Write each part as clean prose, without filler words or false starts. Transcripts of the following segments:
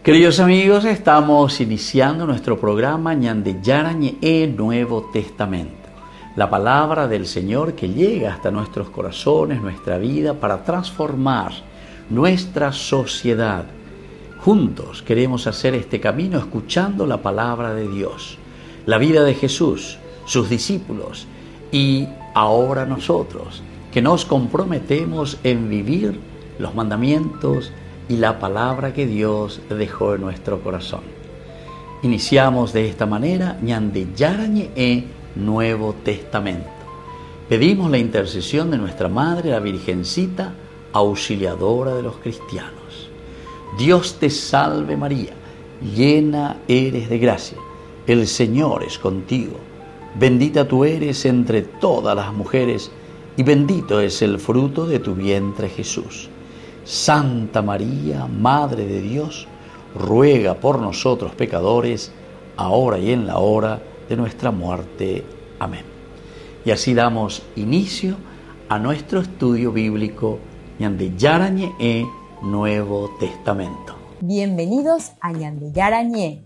Queridos amigos, estamos iniciando nuestro programa Ñande Yarañe Nuevo Testamento. La palabra del Señor que llega hasta nuestros corazones, nuestra vida, para transformar nuestra sociedad. Juntos queremos hacer este camino escuchando la palabra de Dios, la vida de Jesús, sus discípulos y ahora nosotros, que nos comprometemos en vivir los mandamientos y la palabra que Dios dejó en nuestro corazón. Iniciamos de esta manera Ñande Yarañe Nuevo Testamento. Pedimos la intercesión de nuestra Madre, la Virgencita, auxiliadora de los cristianos. Dios te salve María, llena eres de gracia, el Señor es contigo. Bendita tú eres entre todas las mujeres, y bendito es el fruto de tu vientre Jesús. Santa María, Madre de Dios, ruega por nosotros pecadores, ahora y en la hora de nuestra muerte. Amén. Y así damos inicio a nuestro estudio bíblico Ñande Yarañe Nuevo Testamento. Bienvenidos a Ñande Yarañe,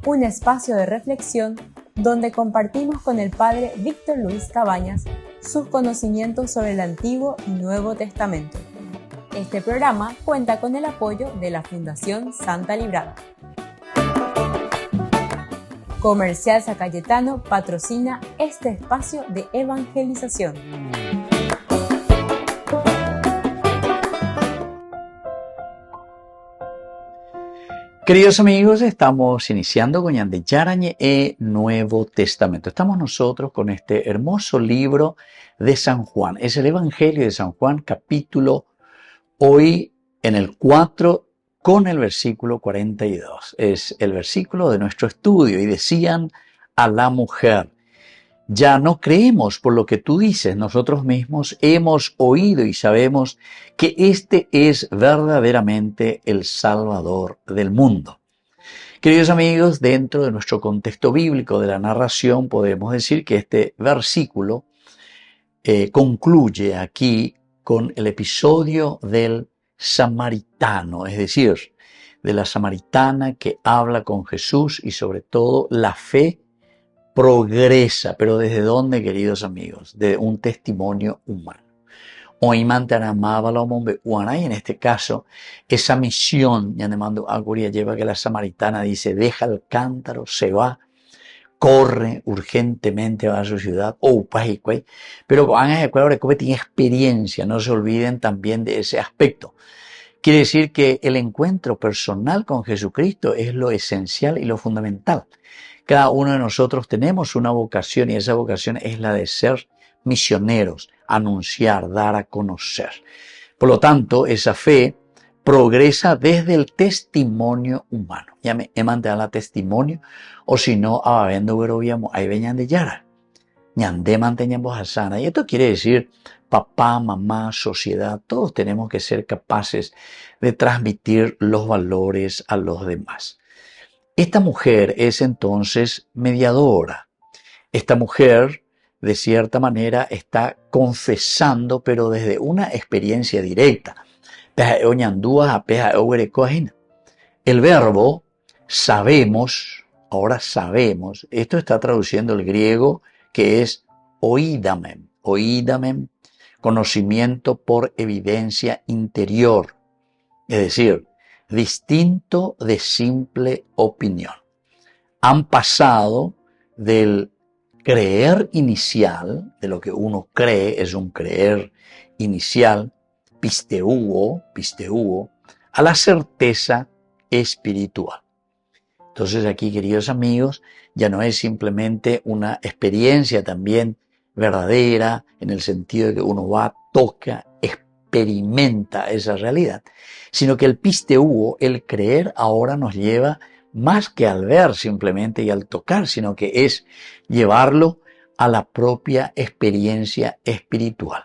un espacio de reflexión donde compartimos con el Padre Víctor Luis Cabañas sus conocimientos sobre el Antiguo y Nuevo Testamento. Este programa cuenta con el apoyo de la Fundación Santa Librada. Comercial San Cayetano patrocina este espacio de evangelización. Queridos amigos, estamos iniciando con Ñande Yarañe Nuevo Testamento. Estamos nosotros con este hermoso libro de San Juan. Es el Evangelio de San Juan, capítulo hoy en el 4 con el versículo 42. Es el versículo de nuestro estudio. Y decían a la mujer: ya no creemos por lo que tú dices, nosotros mismos hemos oído y sabemos que este es verdaderamente el Salvador del mundo. Queridos amigos, dentro de nuestro contexto bíblico de la narración podemos decir que este versículo concluye aquí con el episodio del samaritano, es decir, de la samaritana que habla con Jesús y sobre todo la fe progresa. ¿Pero desde dónde, queridos amigos? De un testimonio humano. Hoy mantenemos y en este caso esa misión ya mando a Guria lleva que la samaritana dice: deja el cántaro, se va, corre urgentemente a su ciudad, pero tiene experiencia, no se olviden también de ese aspecto. Quiere decir que el encuentro personal con Jesucristo es lo esencial y lo fundamental. Cada uno de nosotros tenemos una vocación y esa vocación es la de ser misioneros, anunciar, dar a conocer. Por lo tanto, esa fe progresa desde el testimonio humano. Ya me mandan la testimonio, o si no, ahí venían de Yara. Ñande manteníamos a sana. Y esto quiere decir, papá, mamá, sociedad, todos tenemos que ser capaces de transmitir los valores a los demás. Esta mujer es entonces mediadora. Esta mujer, de cierta manera, está confesando, pero desde una experiencia directa. El verbo sabemos, ahora sabemos, esto está traduciendo el griego que es oídamen, conocimiento por evidencia interior, es decir, distinto de simple opinión. Han pasado del creer inicial, de lo que uno cree, es un creer inicial, pisteuo, a la certeza espiritual. Entonces aquí, queridos amigos, ya no es simplemente una experiencia también verdadera, en el sentido de que uno va, toca, experimenta esa realidad, sino que el pisteuo, el creer, ahora nos lleva más que al ver simplemente y al tocar, sino que es llevarlo a la propia experiencia espiritual.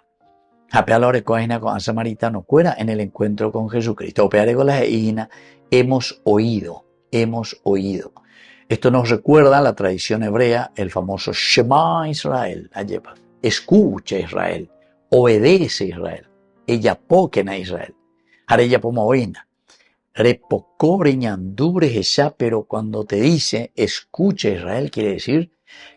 Con samaritano cuera en el encuentro con Jesucristo. Hemos oído. Esto nos recuerda la tradición hebrea, el famoso Shema Israel. Escucha Israel, obedece Israel. Ella poken a Israel. repocobre ñandubres ella, pero cuando te dice escucha Israel, quiere decir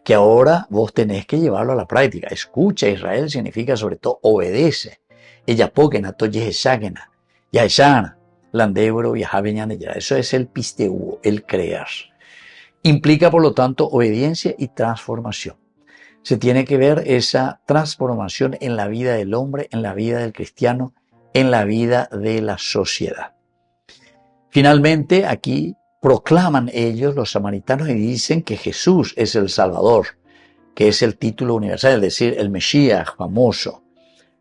que ahora vos tenés que llevarlo a la práctica. Escucha Israel significa sobre todo obedece. Ella pokena, toye eshagena, ya eshana, landebro, viajabeñan ella. Eso es el pisteuo, el crear. Implica por lo tanto obediencia y transformación. Se tiene que ver esa transformación en la vida del hombre, en la vida del cristiano, en la vida de la sociedad. Finalmente, aquí proclaman ellos, los samaritanos, y dicen que Jesús es el Salvador, que es el título universal, es decir, el Mesías famoso.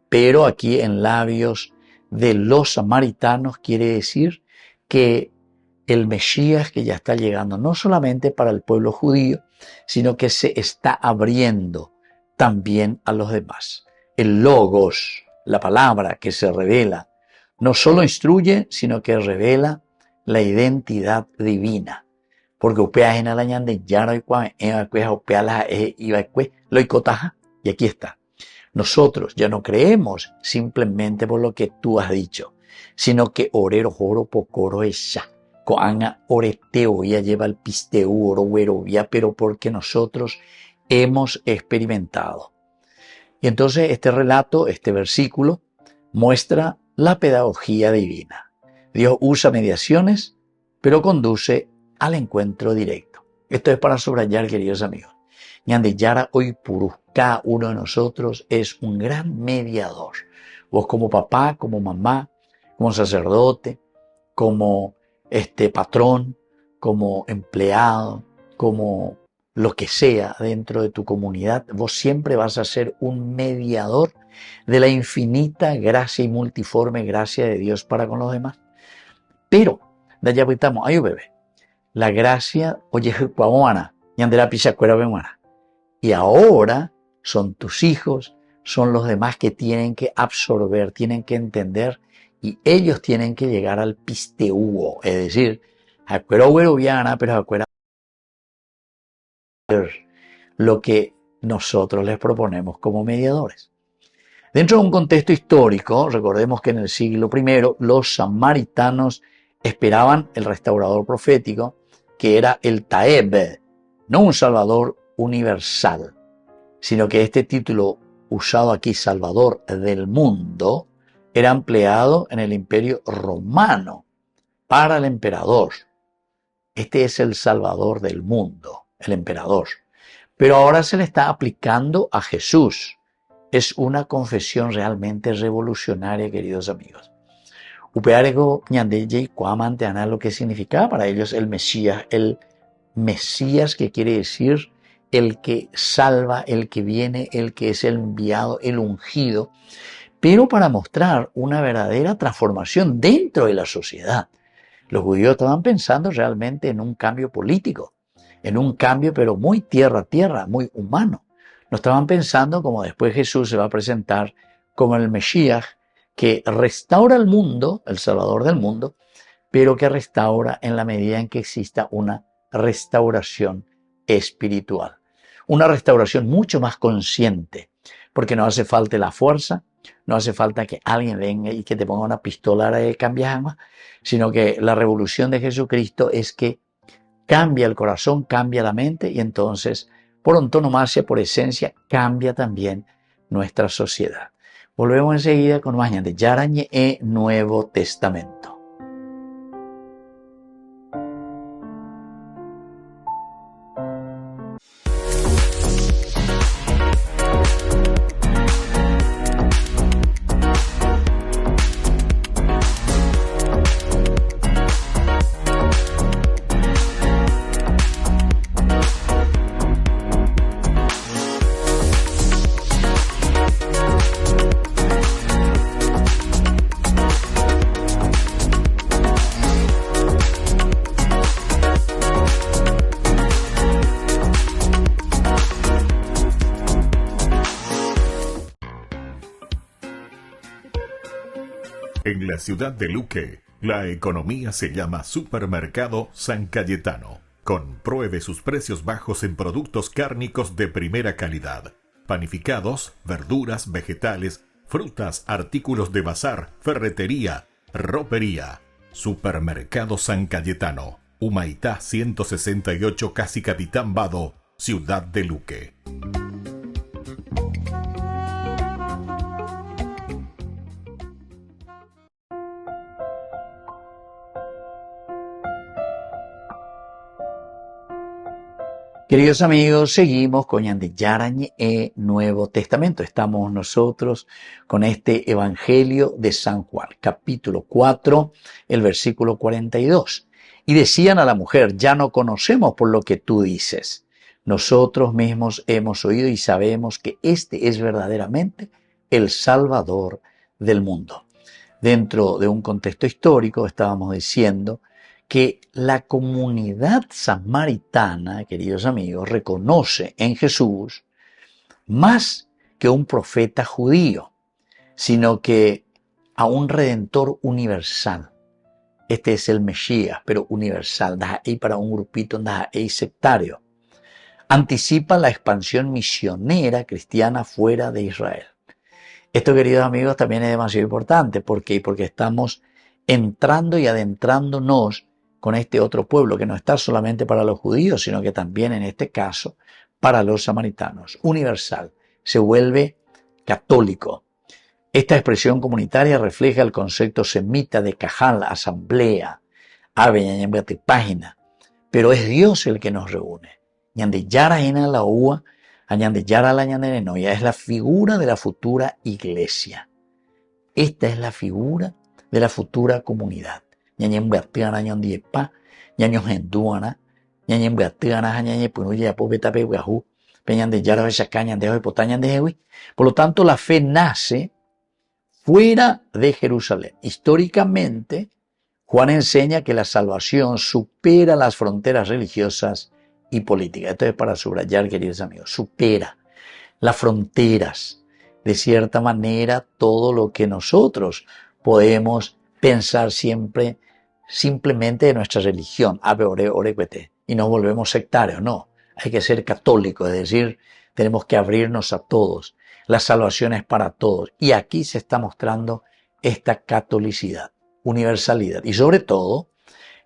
Pero aquí en labios de los samaritanos quiere decir que el Mesías que ya está llegando, no solamente para el pueblo judío, sino que se está abriendo también a los demás. El Logos, la palabra que se revela, no solo instruye, sino que revela la identidad divina. Porque upea en alañan de yara y upea la lo icotaja, y aquí está. Nosotros ya no creemos simplemente por lo que tú has dicho, sino que orero joro pocoro esa. Coanga oreteo ya lleva el pisteu oro huerovia, pero porque nosotros hemos experimentado. Y entonces este relato, este versículo, muestra la pedagogía divina. Dios usa mediaciones, pero conduce al encuentro directo. Esto es para subrayar, queridos amigos. Ñandeyara hoy puru, cada uno de nosotros es un gran mediador. Vos como papá, como mamá, como sacerdote, como patrón, como empleado, como lo que sea dentro de tu comunidad, vos siempre vas a ser un mediador de la infinita gracia y multiforme gracia de Dios para con los demás. Pero, de allá estamos, ay bebé, la gracia, oye, cuaona, ñandera pichacuera bemuana. Y ahora son tus hijos, son los demás que tienen que absorber, tienen que entender, y ellos tienen que llegar al pisteuo, es decir, acuera hueroviana, pero acuera lo que nosotros les proponemos como mediadores. Dentro de un contexto histórico, recordemos que en el siglo I los samaritanos esperaban el restaurador profético, que era el Taeb, no un salvador universal, sino que este título usado aquí, Salvador del mundo, era empleado en el Imperio Romano para el emperador. Este es el Salvador del mundo, el emperador. Pero ahora se le está aplicando a Jesús. Es una confesión realmente revolucionaria, queridos amigos. Upearego ñandeye y cuamante lo que significaba para ellos el Mesías que quiere decir el que salva, el que viene, el que es el enviado, el ungido, pero para mostrar una verdadera transformación dentro de la sociedad. Los judíos estaban pensando realmente en un cambio político, en un cambio pero muy tierra a tierra, muy humano. No estaban pensando como después Jesús se va a presentar como el Mesías que restaura el mundo, el Salvador del mundo, pero que restaura en la medida en que exista una restauración espiritual. Una restauración mucho más consciente, porque no hace falta la fuerza, no hace falta que alguien venga y que te ponga una pistola de cambiar, sino que la revolución de Jesucristo es que cambia el corazón, cambia la mente y entonces, por antonomasia, por esencia, cambia también nuestra sociedad. Volvemos enseguida con más de Yarañe e Nuevo Testamento. En la ciudad de Luque, la economía se llama Supermercado San Cayetano. Compruebe sus precios bajos en productos cárnicos de primera calidad. Panificados, verduras, vegetales, frutas, artículos de bazar, ferretería, ropería. Supermercado San Cayetano, Humaitá 168, Casi Capitán Vado, Ciudad de Luque. Queridos amigos, seguimos con Ñandeyarañe e Nuevo Testamento. Estamos nosotros con este Evangelio de San Juan, capítulo 4, el versículo 42. Y decían a la mujer: ya no conocemos por lo que tú dices. Nosotros mismos hemos oído y sabemos que este es verdaderamente el Salvador del mundo. Dentro de un contexto histórico estábamos diciendo que la comunidad samaritana, queridos amigos, reconoce en Jesús más que un profeta judío, sino que a un redentor universal. Este es el Mesías, pero universal, y para un grupito sectario. Anticipa la expansión misionera cristiana fuera de Israel. Esto, queridos amigos, también es demasiado importante. ¿Por qué? Porque estamos entrando y adentrándonos con este otro pueblo que no está solamente para los judíos, sino que también en este caso para los samaritanos. Universal, se vuelve católico. Esta expresión comunitaria refleja el concepto semita de cajal, asamblea, página, pero es Dios el que nos reúne. Ñandeyara ena la ua, añandeyara la ñanderenoya, es la figura de la futura iglesia. Esta es la figura de la futura comunidad. Ñañem beatiana ñandiepa, ñaños enduana, ñañem beatiana ñañe punuya popetape guajú, peñan de yara bechacañan de potañan de jehui. Por lo tanto, la fe nace fuera de Jerusalén. Históricamente, Juan enseña que la salvación supera las fronteras religiosas y políticas. Esto es para subrayar, queridos amigos, supera las fronteras. De cierta manera, todo lo que nosotros podemos pensar simplemente de nuestra religión, y nos volvemos sectarios. No, hay que ser católicos, es decir, tenemos que abrirnos a todos. La salvación es para todos. Y aquí se está mostrando esta catolicidad, universalidad. Y sobre todo,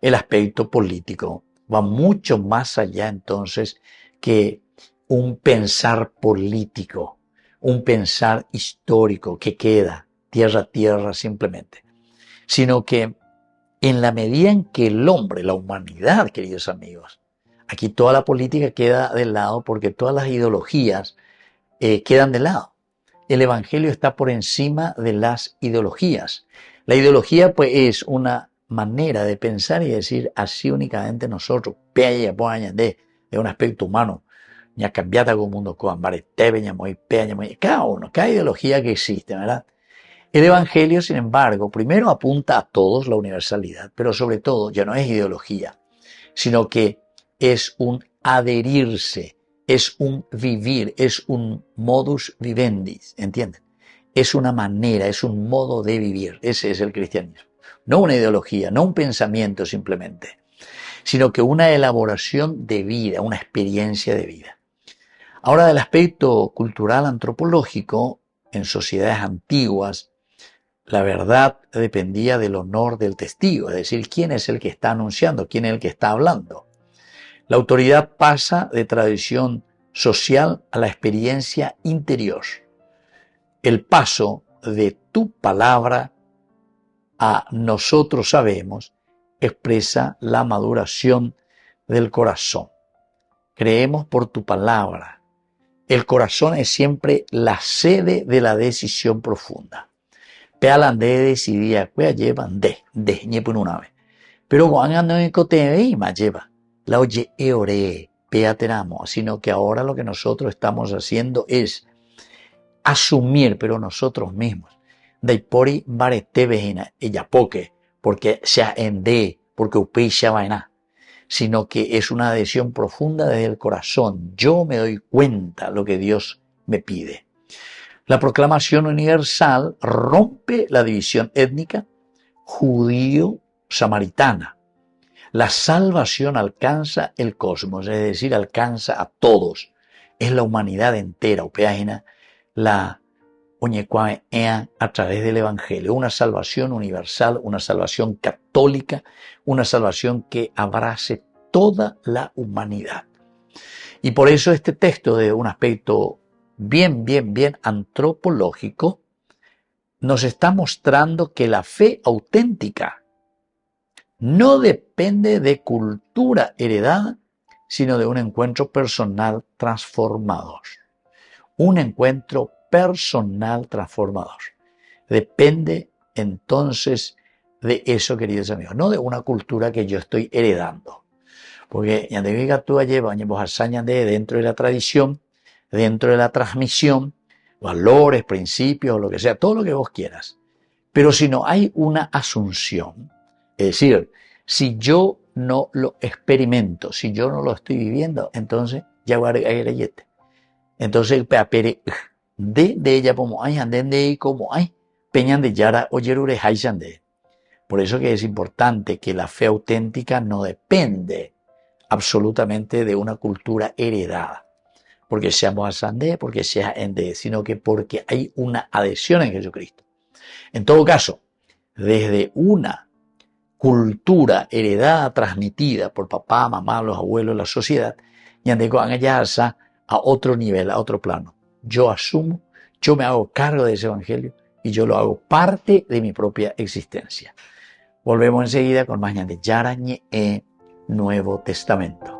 el aspecto político va mucho más allá entonces que un pensar político, un pensar histórico que queda tierra a tierra simplemente, sino que en la medida en que el hombre, la humanidad, queridos amigos, aquí toda la política queda de lado porque todas las ideologías quedan de lado. El Evangelio está por encima de las ideologías. La ideología pues es una manera de pensar y decir así únicamente nosotros, de un aspecto humano, ya cambiata con mundo cada uno, cada ideología que existe, ¿verdad? El Evangelio, sin embargo, primero apunta a todos la universalidad, pero sobre todo ya no es ideología, sino que es un adherirse, es un vivir, es un modus vivendi, ¿entienden? Es una manera, es un modo de vivir, ese es el cristianismo. No una ideología, no un pensamiento simplemente, sino que una elaboración de vida, una experiencia de vida. Ahora, del aspecto cultural antropológico, en sociedades antiguas, la verdad dependía del honor del testigo, es decir, quién es el que está anunciando, quién es el que está hablando. La autoridad pasa de tradición social a la experiencia interior. El paso de tu palabra a nosotros sabemos expresa la maduración del corazón. Creemos por tu palabra. El corazón es siempre la sede de la decisión profunda. Pealan de decidía, pues llevan de ñepo en una vez. Pero cuando en cote y más lleva. La oye eore, peateramo, sino que ahora lo que nosotros estamos haciendo es asumir, pero nosotros mismos. Daipori barete vejina, ella poque, porque sea en de, porque upeixa vaina, sino que es una adhesión profunda desde el corazón. Yo me doy cuenta lo que Dios me pide. La proclamación universal rompe la división étnica judío-samaritana. La salvación alcanza el cosmos, es decir, alcanza a todos. Es la humanidad entera, la oñecuae a través del Evangelio, una salvación universal, una salvación católica, una salvación que abrace toda la humanidad. Y por eso este texto, de un aspecto bien antropológico, nos está mostrando que la fe auténtica no depende de cultura heredada, sino de un encuentro personal transformador. Un encuentro personal transformador. Depende entonces de eso, queridos amigos, no de una cultura que yo estoy heredando. Porque dentro de la tradición, dentro de la transmisión, valores, principios, lo que sea, todo lo que vos quieras. Pero si no hay una asunción, es decir, si yo no lo experimento, si yo no lo estoy viviendo, entonces ya guarayete. Entonces, de ella como hay, anden de ahí como hay, peñan de yara o yerure de. Por eso que es importante que la fe auténtica no depende absolutamente de una cultura heredada, porque seamos asandé, porque sea ende, sino que porque hay una adhesión en Jesucristo. En todo caso, desde una cultura heredada, transmitida por papá, mamá, los abuelos, la sociedad, yandeko angayasa a otro nivel, a otro plano. Yo asumo, yo me hago cargo de ese evangelio y yo lo hago parte de mi propia existencia. Volvemos enseguida con más de Yarañe Nuevo Testamento.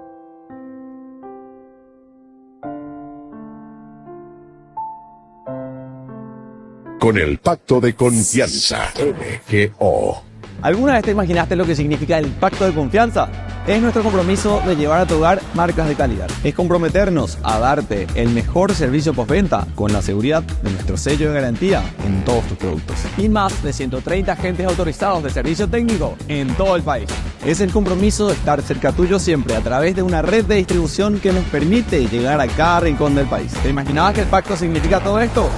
Con el pacto de confianza, MGO. ¿Alguna vez te imaginaste lo que significa el pacto de confianza? Es nuestro compromiso de llevar a tu hogar marcas de calidad. Es comprometernos a darte el mejor servicio postventa con la seguridad de nuestro sello de garantía en todos tus productos. Y más de 130 agentes autorizados de servicio técnico en todo el país. Es el compromiso de estar cerca tuyo siempre a través de una red de distribución que nos permite llegar a cada rincón del país. ¿Te imaginabas que el pacto significa todo esto?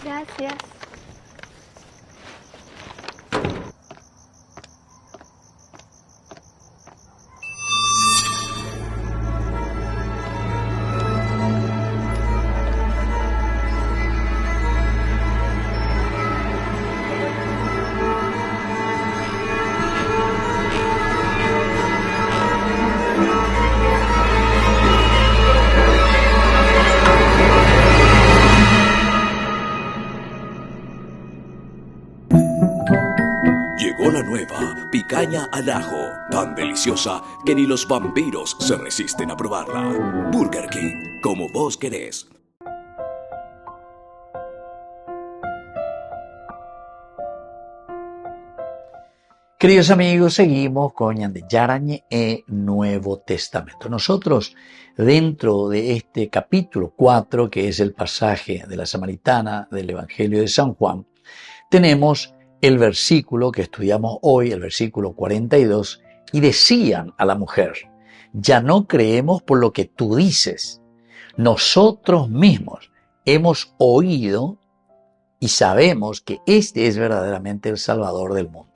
Gracias. Llegó la nueva picaña al ajo, tan deliciosa que ni los vampiros se resisten a probarla. Burger King, como vos querés. Queridos amigos, seguimos con Yarañe Nuevo Testamento. Nosotros, dentro de este capítulo 4, que es el pasaje de la Samaritana del Evangelio de San Juan, tenemos el versículo que estudiamos hoy, el versículo 42, y decían a la mujer: ya no creemos por lo que tú dices, nosotros mismos hemos oído y sabemos que este es verdaderamente el Salvador del mundo.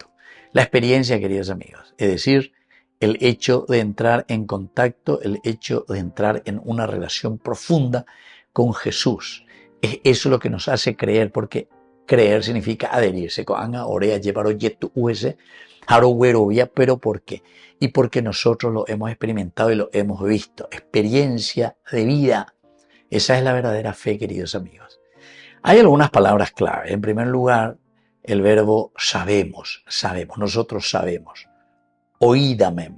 La experiencia, queridos amigos, es decir, el hecho de entrar en contacto, el hecho de entrar en una relación profunda con Jesús. Es eso lo que nos hace creer, porque creer significa adherirse. Pero ¿por qué? Y porque nosotros lo hemos experimentado y lo hemos visto. Experiencia de vida. Esa es la verdadera fe, queridos amigos. Hay algunas palabras clave. En primer lugar, el verbo sabemos, nosotros sabemos. Oídame.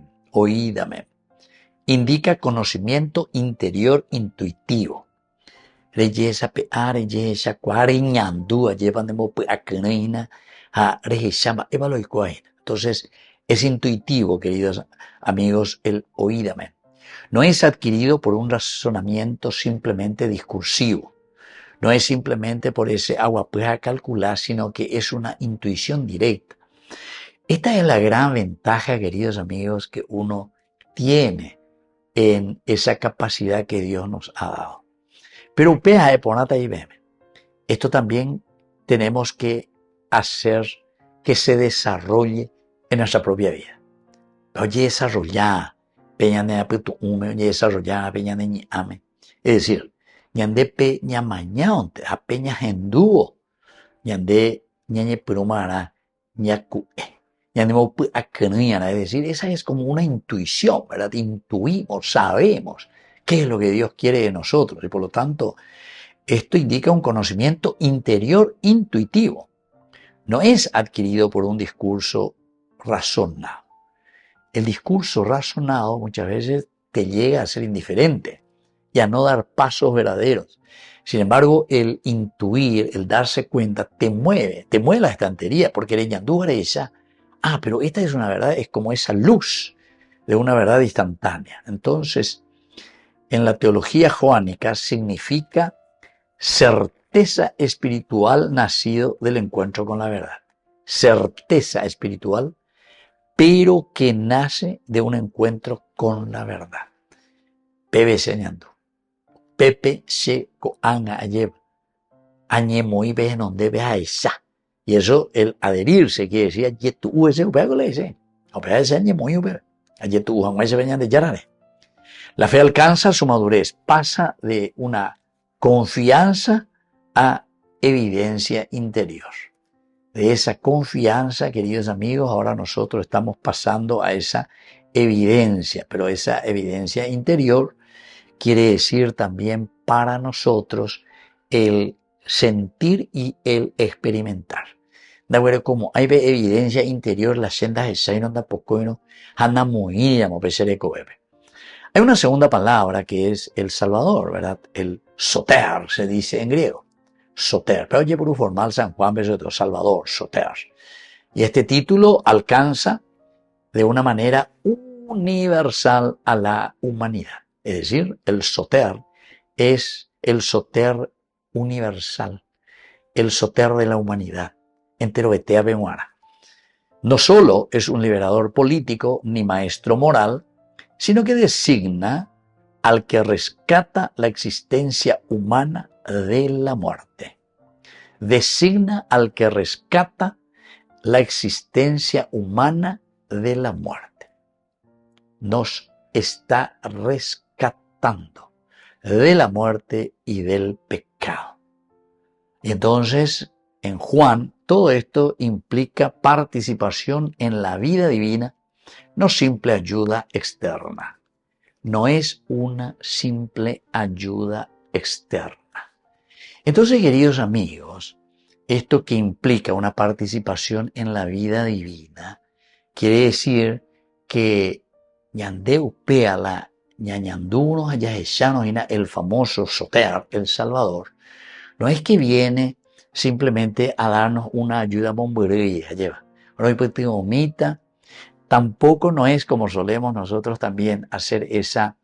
Indica conocimiento interior intuitivo. Entonces, es intuitivo, queridos amigos, el oídame. No es adquirido por un razonamiento simplemente discursivo. No es simplemente por ese agua a calcular, sino que es una intuición directa. Esta es la gran ventaja, queridos amigos, que uno tiene en esa capacidad que Dios nos ha dado. Pero esto también tenemos que hacer que se desarrolle en nuestra propia vida. Oye, desarrollar, Es decir, ñande pe ñamañaonte, a peña hendúo, ñande ñañe pirumara, ñacué, ñande mopu acaniana. Es decir, esa es como una intuición, ¿verdad? Intuimos, sabemos qué es lo que Dios quiere de nosotros y por lo tanto esto indica un conocimiento interior intuitivo. No es adquirido por un discurso razonado. El discurso razonado muchas veces te llega a ser indiferente y a no dar pasos verdaderos. Sin embargo, el intuir, el darse cuenta, te mueve la estantería, porque el ñandú esa, pero esta es una verdad, es como esa luz de una verdad instantánea. Entonces, en la teología joánica significa certeza espiritual nacido del encuentro con la verdad. Certeza espiritual, pero que nace de un encuentro con la verdad. Pepe señando. Pepe se coanga ayer. Añe muy bien donde vea esa. Y eso, el adherirse, quiere decir, yetu ese upego le dice. Opea ese añe muy upego. Yetu ujan ese veñan de yarane. La fe alcanza su madurez, pasa de una confianza a evidencia interior. De esa confianza, queridos amigos, ahora nosotros estamos pasando a esa evidencia, pero esa evidencia interior quiere decir también para nosotros el sentir y el experimentar. De acuerdo, como hay evidencia interior, las sendas de Sainon da Pocoino, anda muy llamo pesereco bebe. Hay una segunda palabra que es el Salvador, ¿verdad? El soter, se dice en griego. Soter. Pero oye, por formal San Juan, beso Salvador, soter. Y este título alcanza de una manera universal a la humanidad. Es decir, el soter es el soter universal, el soter de la humanidad. Entero betea bemuara. No solo es un liberador político ni maestro moral, sino que designa al que rescata la existencia humana de la muerte. Designa al que rescata la existencia humana de la muerte. Nos está rescatando de la muerte y del pecado. Y entonces, en Juan, todo esto implica participación en la vida divina, no simple ayuda externa. No es una simple ayuda externa. Entonces, queridos amigos, esto que implica una participación en la vida divina, quiere decir que ñandeu peala, ñañandunos ayahechanos, el famoso soter, el Salvador, no es que viene simplemente a darnos una ayuda bombería, lleva. Tampoco no es como solemos nosotros también hacer esa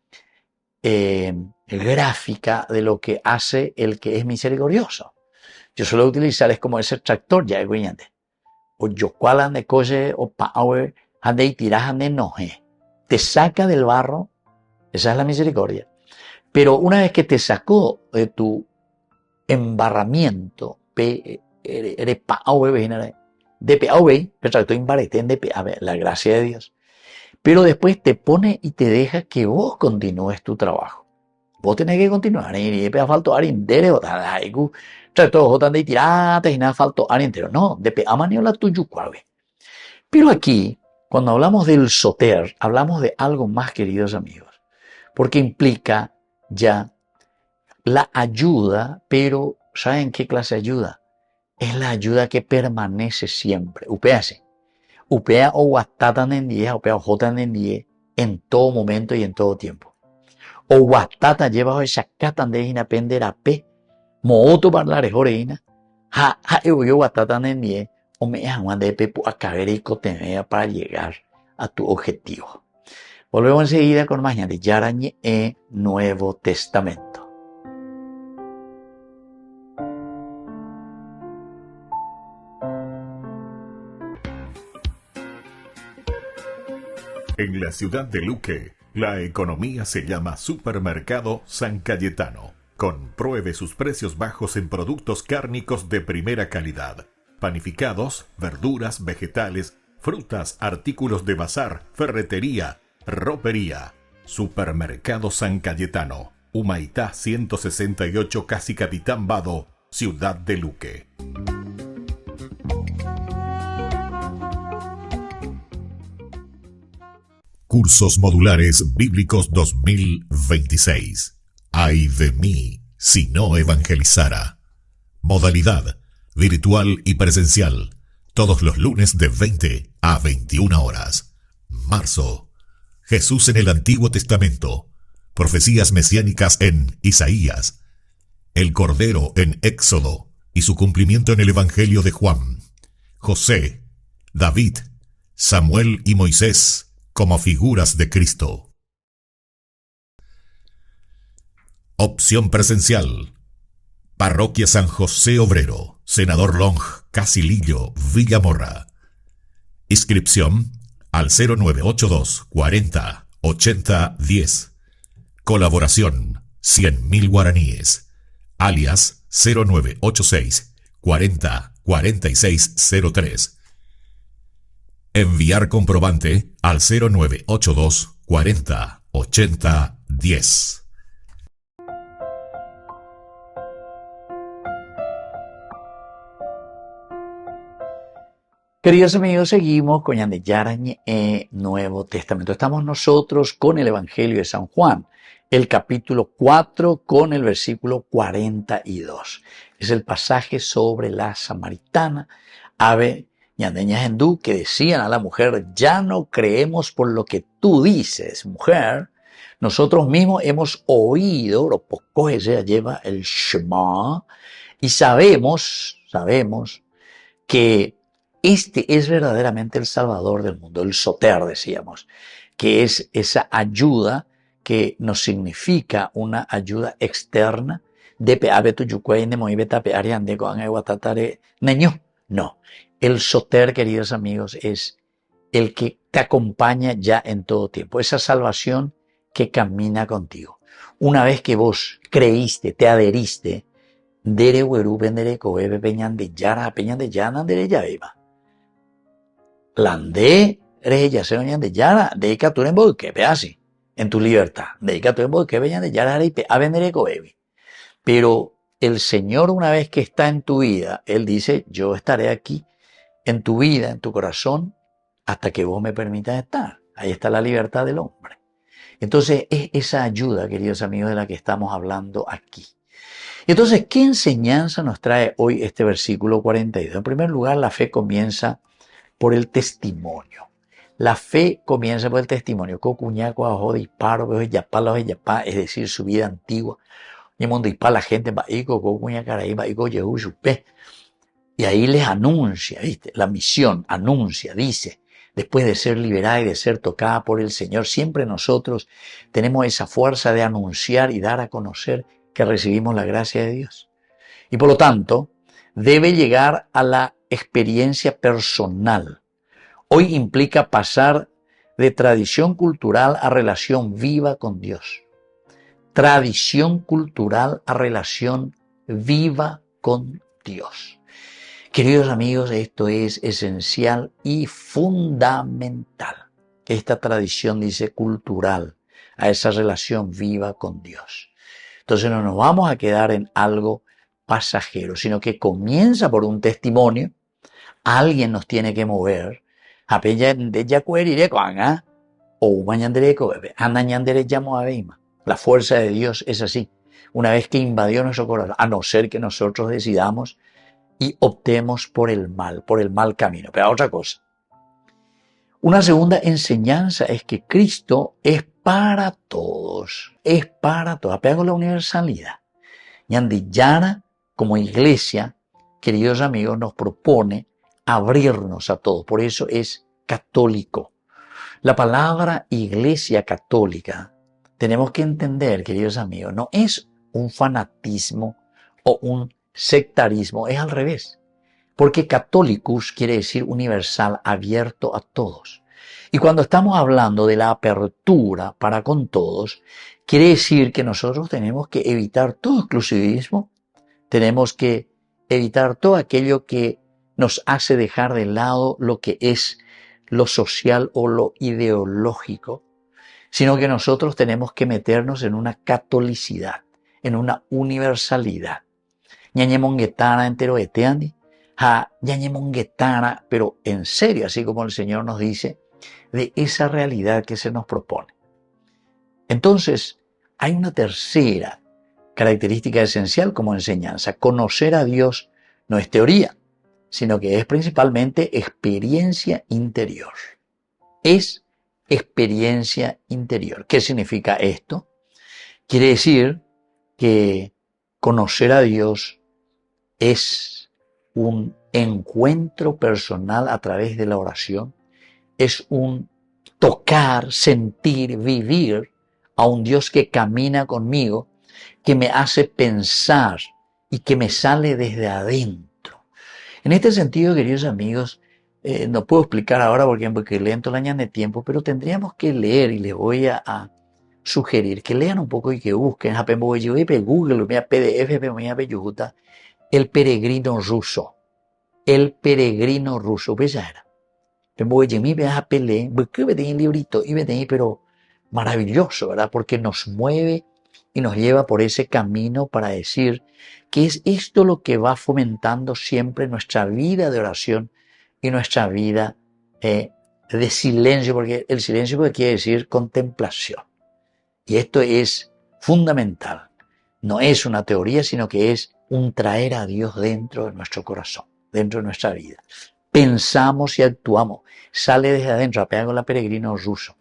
gráfica de lo que hace el que es misericordioso. Yo suelo utilizar es como ese tractor ya es guiñante. O yo cual ande coche o power ande y tiras ande enoje. Te saca del barro, esa es la misericordia. Pero una vez que te sacó de tu embarramiento, eres power, de PAV, pero estoy embaretén de PAV, la gracia de Dios. Pero después te pone y te deja que vos continúes tu trabajo. Vos tenés que continuar. Y después faltó área entero. Todos de tirate y nada faltó área entero. No, de PA maniola tuyo cuave. Pero aquí, cuando hablamos del soter, hablamos de algo más, queridos amigos. Porque implica ya la ayuda, pero ¿saben qué clase de ayuda? Es la ayuda que permanece siempre. Upease. Upea o guatatan en 10, upea o jotan en 10, en todo momento y en todo tiempo. O guatata lleva o sacatan de ina pendera pe, mooto parlare joreina, ha yo guatatan en 10, o me aguan de pe a caber y cotemea para llegar a tu objetivo. Volvemos enseguida con mañana de Yarañe e Nuevo Testamento. En la ciudad de Luque, la economía se llama Supermercado San Cayetano. Compruebe sus precios bajos en productos cárnicos de primera calidad. Panificados, verduras, vegetales, frutas, artículos de bazar, ferretería, ropería. Supermercado San Cayetano. Humaitá 168, Casi Capitán Vado, Ciudad de Luque. Cursos Modulares Bíblicos 2026. Ay de mí si no evangelizara. Modalidad virtual y presencial. Todos los lunes de 20 a 21 horas. Marzo. Jesús en el Antiguo Testamento. Profecías mesiánicas en Isaías. El Cordero en Éxodo y su cumplimiento en el Evangelio de Juan. José, David, Samuel y Moisés como figuras de Cristo. Opción presencial. Parroquia San José Obrero, Senador Long, Casilillo, Villamorra. Inscripción al 0982 40 80 10. Colaboración 100.000 guaraníes. Alias 0986 40 4603. Enviar comprobante al 0982 40 80 10. Queridos amigos, seguimos con Yarañe Nuevo Testamento. Estamos nosotros con el Evangelio de San Juan, el capítulo 4 con el versículo 42. Es el pasaje sobre la samaritana. Ave ñandeñas hindú que decían a la mujer: ya no creemos por lo que tú dices, mujer. Nosotros mismos hemos oído, lo poco ella lleva el Shema, y sabemos que este es verdaderamente el Salvador del mundo, el Soter, decíamos, que es esa ayuda que nos significa una ayuda externa de no. El Soter, queridos amigos, es el que te acompaña ya en todo tiempo, esa salvación que camina contigo. Una vez que vos creíste, te adheriste, dere huerú vendere coebe peñan de yara peñan de yana dere yaeva. Landé reya se oñan de yara de capturen boque peasi en tu libertad. De capturen boque peñan de yara a vendere coebe. Pero el Señor, una vez que está en tu vida, Él dice: yo estaré aquí en tu vida, en tu corazón, hasta que vos me permitas estar. Ahí está la libertad del hombre. Entonces es esa ayuda, queridos amigos, de la que estamos hablando aquí. Entonces, ¿qué enseñanza nos trae hoy este versículo 42? En primer lugar, la fe comienza por el testimonio. La fe comienza por el testimonio. Es decir, su vida antigua. La gente y ahí les anuncia, ¿viste? La misión anuncia, dice, después de ser liberada y de ser tocada por el Señor, siempre nosotros tenemos esa fuerza de anunciar y dar a conocer que recibimos la gracia de Dios. Y por lo tanto, debe llegar a la experiencia personal. Hoy implica pasar de tradición cultural a relación viva con Dios. Tradición cultural a relación viva con Dios. Queridos amigos, esto es esencial y fundamental. Esta tradición dice cultural, a esa relación viva con Dios. Entonces no nos vamos a quedar en algo pasajero, sino que comienza por un testimonio. Alguien nos tiene que mover. La fuerza de Dios es así. Una vez que invadió nuestro corazón, a no ser que nosotros decidamos y optemos por el mal camino. Pero otra cosa. Una segunda enseñanza es que Cristo es para todos. Es para todos. Apego a la universalidad. Ñandillana, como iglesia, queridos amigos, nos propone abrirnos a todos. Por eso es católico. La palabra iglesia católica, tenemos que entender, queridos amigos, no es un fanatismo o un sectarismo, es al revés. Porque catholicus quiere decir universal, abierto a todos. Y cuando estamos hablando de la apertura para con todos, quiere decir que nosotros tenemos que evitar todo exclusivismo, tenemos que evitar todo aquello que nos hace dejar de lado lo que es lo social o lo ideológico, sino que nosotros tenemos que meternos en una catolicidad, en una universalidad. Ñañemonguetana entero eteandi, ja ñañemonguetana, pero en serio, así como el Señor nos dice, de esa realidad que se nos propone. Entonces, hay una tercera característica esencial como enseñanza. Conocer a Dios no es teoría, sino que es principalmente experiencia interior. Es experiencia interior. ¿Qué significa esto? Quiere decir que conocer a Dios es un encuentro personal a través de la oración, es un tocar, sentir, vivir a un Dios que camina conmigo, que me hace pensar y que me sale desde adentro. En este sentido, queridos amigos, no puedo explicar ahora porque lento la ñana de tiempo, pero tendríamos que leer y les voy a sugerir que lean un poco y que busquen Google, PDF, El peregrino ruso. El peregrino ruso, pues ya era. Librito y pero maravilloso, ¿verdad? Porque nos mueve y nos lleva por ese camino para decir que es esto lo que va fomentando siempre nuestra vida de oración y nuestra vida de silencio, porque el silencio quiere decir contemplación. Y esto es fundamental. No es una teoría, sino que es un traer a Dios dentro de nuestro corazón, dentro de nuestra vida. Pensamos y actuamos. Sale desde adentro, apega con la peregrino ruso.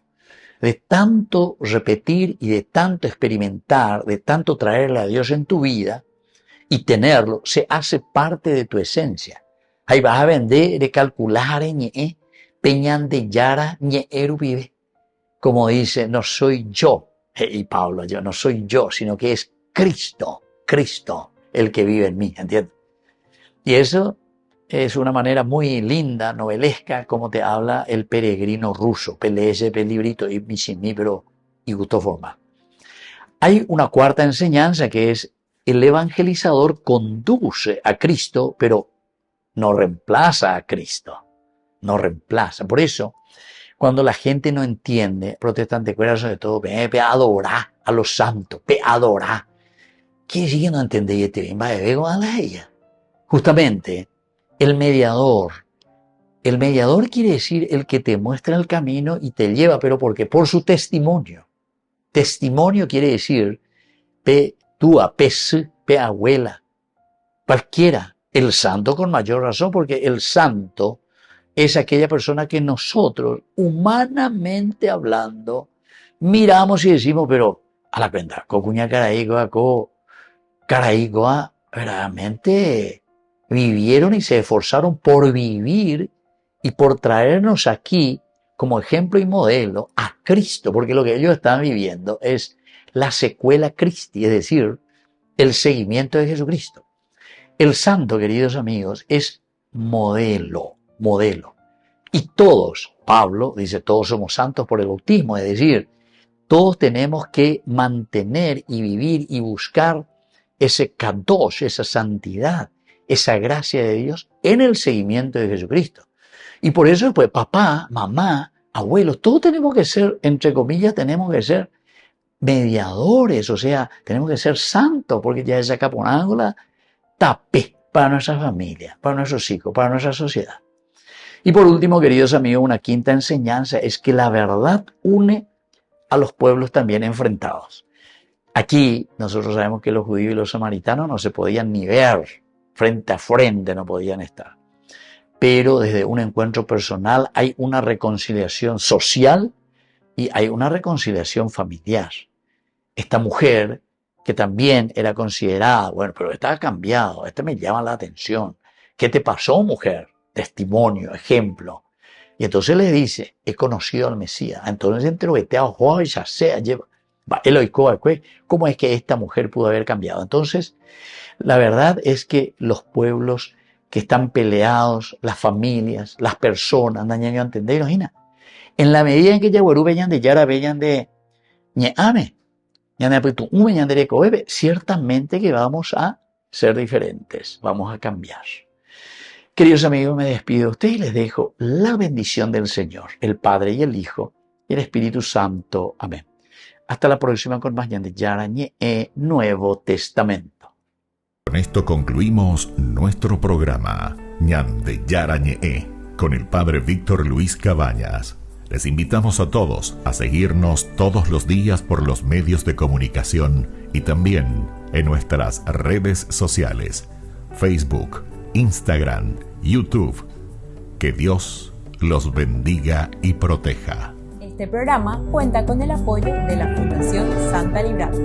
De tanto repetir y de tanto experimentar, de tanto traerle a Dios en tu vida y tenerlo, se hace parte de tu esencia. Ahí vas a vender, de calcular, peñan de yara, vive. Como dice, no soy yo, y Pablo, yo no soy yo, sino que es Cristo el que vive en mí, ¿entiendes? Y eso es una manera muy linda, novelesca, como te habla el peregrino ruso, PLS, librito y pero y gustó formal. Hay una cuarta enseñanza que es el evangelizador conduce a Cristo, pero no reemplaza a Cristo. No reemplaza. Por eso, cuando la gente no entiende, protestante, sobre todo, adorá a los santos, adorá. ¿Qué sigue no entender y te va a ver a ella? Justamente, el mediador quiere decir el que te muestra el camino y te lleva, pero ¿por qué? Por su testimonio. Testimonio quiere decir túa, abuela, cualquiera. El santo con mayor razón, porque el santo es aquella persona que nosotros, humanamente hablando, miramos y decimos, pero a la cuenta, cocuña Caraigoa, verdaderamente vivieron y se esforzaron por vivir y por traernos aquí como ejemplo y modelo a Cristo, porque lo que ellos estaban viviendo es la secuela Christi, es decir, el seguimiento de Jesucristo. El santo, queridos amigos, es modelo. Y todos, Pablo dice, todos somos santos por el bautismo, es decir, todos tenemos que mantener y vivir y buscar ese kadosh, esa santidad, esa gracia de Dios en el seguimiento de Jesucristo. Y por eso, pues, papá, mamá, abuelos, todos tenemos que ser, entre comillas, tenemos que ser mediadores, o sea, tenemos que ser santos, porque ya esa caponándola tapé para nuestra familia, para nuestros hijos, para nuestra sociedad. Y por último, queridos amigos, una quinta enseñanza es que la verdad une a los pueblos también enfrentados. Aquí nosotros sabemos que los judíos y los samaritanos no se podían ni ver, frente a frente no podían estar. Pero desde un encuentro personal hay una reconciliación social y hay una reconciliación familiar. Esta mujer, que también era considerada, bueno, pero estaba cambiado, me llama la atención. ¿Qué te pasó, mujer? Testimonio, ejemplo. Y entonces le dice, he conocido al Mesías. Entonces ¿cómo es que esta mujer pudo haber cambiado? Entonces, la verdad es que los pueblos que están peleados, las familias, las personas, en la medida en que Yaguarú veían de Yara, veían de Ñeame, ciertamente que vamos a ser diferentes, vamos a cambiar. Queridos amigos, me despido de ustedes y les dejo la bendición del Señor, el Padre y el Hijo y el Espíritu Santo. Amén. Hasta la próxima con más Ñande Yarañe Nuevo Testamento. Con esto concluimos nuestro programa Ñande Yarañe con el Padre Víctor Luis Cabañas. Les invitamos a todos a seguirnos todos los días por los medios de comunicación y también en nuestras redes sociales, Facebook, Instagram, YouTube. Que Dios los bendiga y proteja. Este programa cuenta con el apoyo de la Fundación Santa Librada.